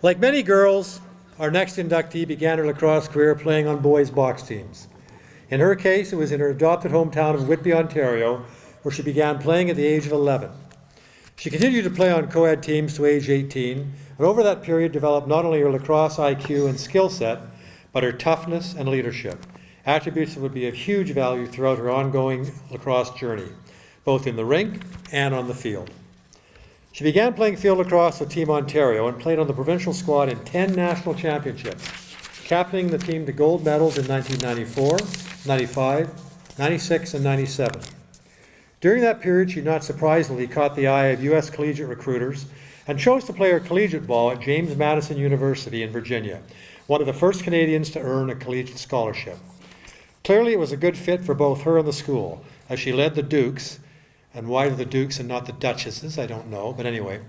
Like many girls, our next inductee began her lacrosse career playing on boys' box teams. In her case, it was in her adopted hometown of Whitby, Ontario, where she began playing at the age of 11. She continued to play on co-ed teams to age 18, and over that period developed not only her lacrosse IQ and skill set, but her toughness and leadership, attributes that would be of huge value throughout her ongoing lacrosse journey, both in the rink and on the field. She began playing field lacrosse with Team Ontario and played on the provincial squad in 10 national championships, captaining the team to gold medals in 1994, 95, 96, and 97. During that period, she not surprisingly caught the eye of U.S. collegiate recruiters and chose to play her collegiate ball at James Madison University in Virginia, one of the first Canadians to earn a collegiate scholarship. Clearly, it was a good fit for both her and the school, as she led the Dukes, and why the Dukes and not the Duchesses, I don't know, but anyway,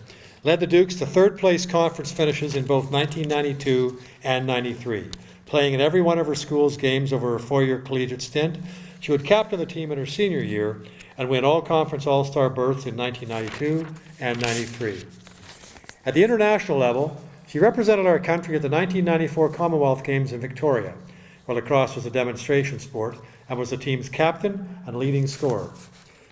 led the Dukes to third-place conference finishes in both 1992 and 93. Playing in every one of her school's games over her 4-year collegiate stint, she would captain the team in her senior year and win all-conference all-star berths in 1992 and 93. At the international level, she represented our country at the 1994 Commonwealth Games in Victoria, where lacrosse was a demonstration sport, and was the team's captain and leading scorer.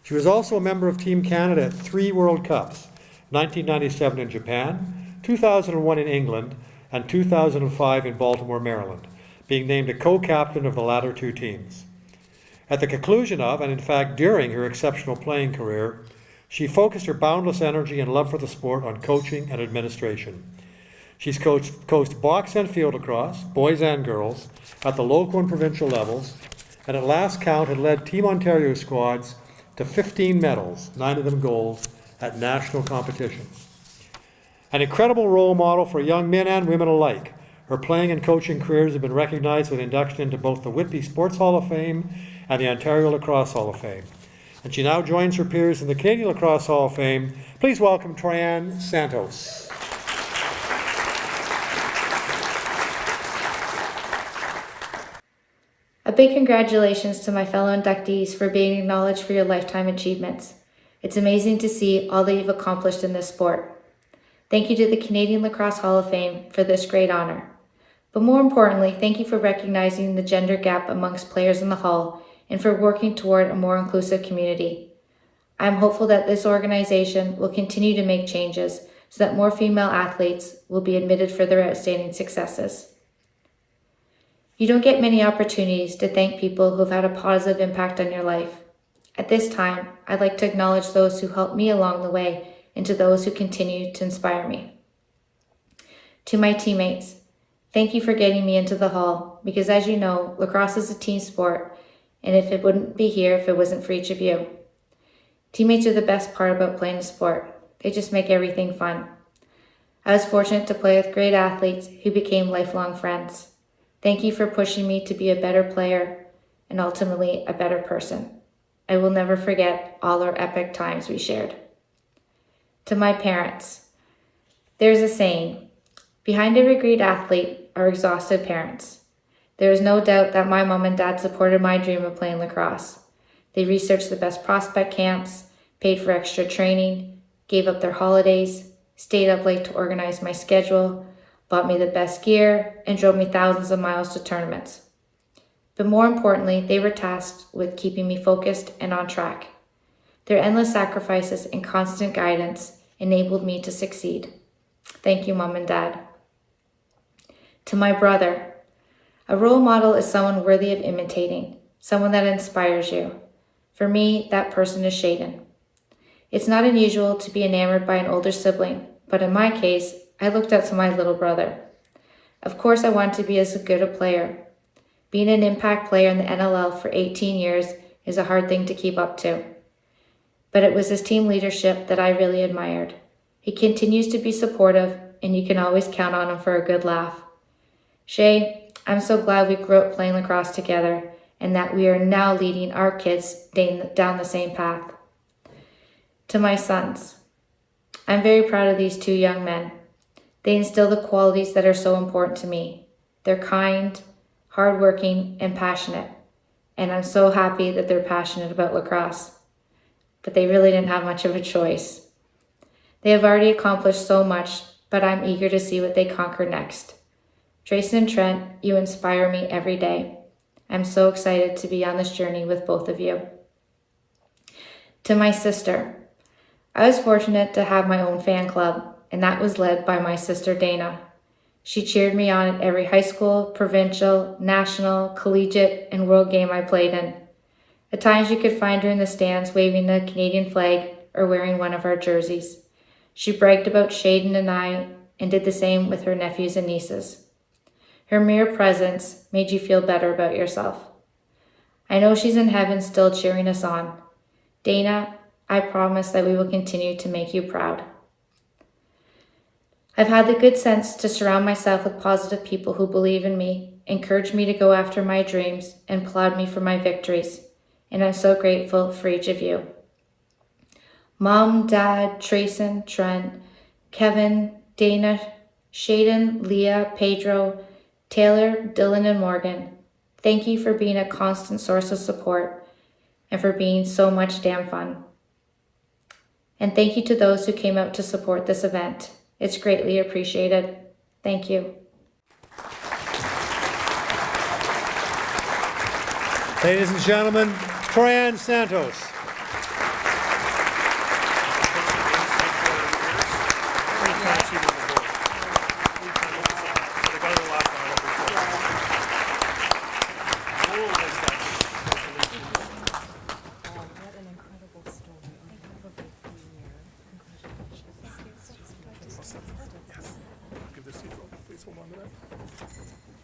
She was also a member of Team Canada at 3 World Cups, 1997 in Japan, 2001 in England, and 2005 in Baltimore, Maryland, being named a co-captain of the latter 2 teams. At the conclusion of, and in fact during, her exceptional playing career, she focused her boundless energy and love for the sport on coaching and administration. She's coached box and field lacrosse, boys and girls, at the local and provincial levels, and at last count had led Team Ontario squads to 15 medals, 9 of them gold, at national competitions. An incredible role model for young men and women alike, her playing and coaching careers have been recognized with induction into both the Whitby Sports Hall of Fame and the Ontario Lacrosse Hall of Fame. And she now joins her peers in the Canadian Lacrosse Hall of Fame. Please welcome Troyhann Santos. A big congratulations to my fellow inductees for being acknowledged for your lifetime achievements. It's amazing to see all that you've accomplished in this sport. Thank you to the Canadian Lacrosse Hall of Fame for this great honor. But more importantly, thank you for recognizing the gender gap amongst players in the Hall and for working toward a more inclusive community. I'm hopeful that this organization will continue to make changes so that more female athletes will be admitted for their outstanding successes. You don't get many opportunities to thank people who have had a positive impact on your life. At this time, I'd like to acknowledge those who helped me along the way and to those who continue to inspire me. To my teammates, thank you for getting me into the Hall, because as you know, lacrosse is a team sport, and if it wouldn't be here if it wasn't for each of you. Teammates are the best part about playing a sport. They just make everything fun. I was fortunate to play with great athletes who became lifelong friends. Thank you for pushing me to be a better player and ultimately a better person. I will never forget all our epic times we shared. To my parents, there's a saying, behind every great athlete are exhausted parents. There is no doubt that my mom and dad supported my dream of playing lacrosse. They researched the best prospect camps, paid for extra training, gave up their holidays, stayed up late to organize my schedule, bought me the best gear, and drove me thousands of miles to tournaments. But more importantly, they were tasked with keeping me focused and on track. Their endless sacrifices and constant guidance enabled me to succeed. Thank you, Mom and Dad. To my brother, a role model is someone worthy of imitating, someone that inspires you. For me, that person is Shaden. It's not unusual to be enamored by an older sibling, but in my case, I looked up to my little brother. Of course, I wanted to be as good a player. Being an impact player in the NLL for 18 years is a hard thing to keep up to. But it was his team leadership that I really admired. He continues to be supportive, and you can always count on him for a good laugh. Shay, I'm so glad we grew up playing lacrosse together and that we are now leading our kids down the same path. To my sons, I'm very proud of these 2 young men. They instill the qualities that are so important to me. They're kind, hardworking, and passionate, and I'm so happy that they're passionate about lacrosse. But they really didn't have much of a choice. They have already accomplished so much but I'm eager to see what they conquer next. Tracy and Trent, you inspire me every day. I'm so excited to be on this journey with both of you. To my sister, I was fortunate to have my own fan club, and that was led by my sister Dana. She cheered me on at every high school, provincial, national, collegiate, and world game I played in. At times you could find her in the stands waving the Canadian flag or wearing one of our jerseys. She bragged about Shaden and I and did the same with her nephews and nieces. Her mere presence made you feel better about yourself. I know she's in heaven still cheering us on. Dana, I promise that we will continue to make you proud. I've had the good sense to surround myself with positive people who believe in me, encourage me to go after my dreams, and applaud me for my victories. And I'm so grateful for each of you. Mom, Dad, Trayson, Trent, Kevin, Dana, Shaden, Leah, Pedro, Taylor, Dylan, and Morgan, thank you for being a constant source of support and for being so much damn fun. And thank you to those who came out to support this event. It's greatly appreciated. Thank you. Ladies and gentlemen, Troyhann Santos. Give this to you. Please hold on to that.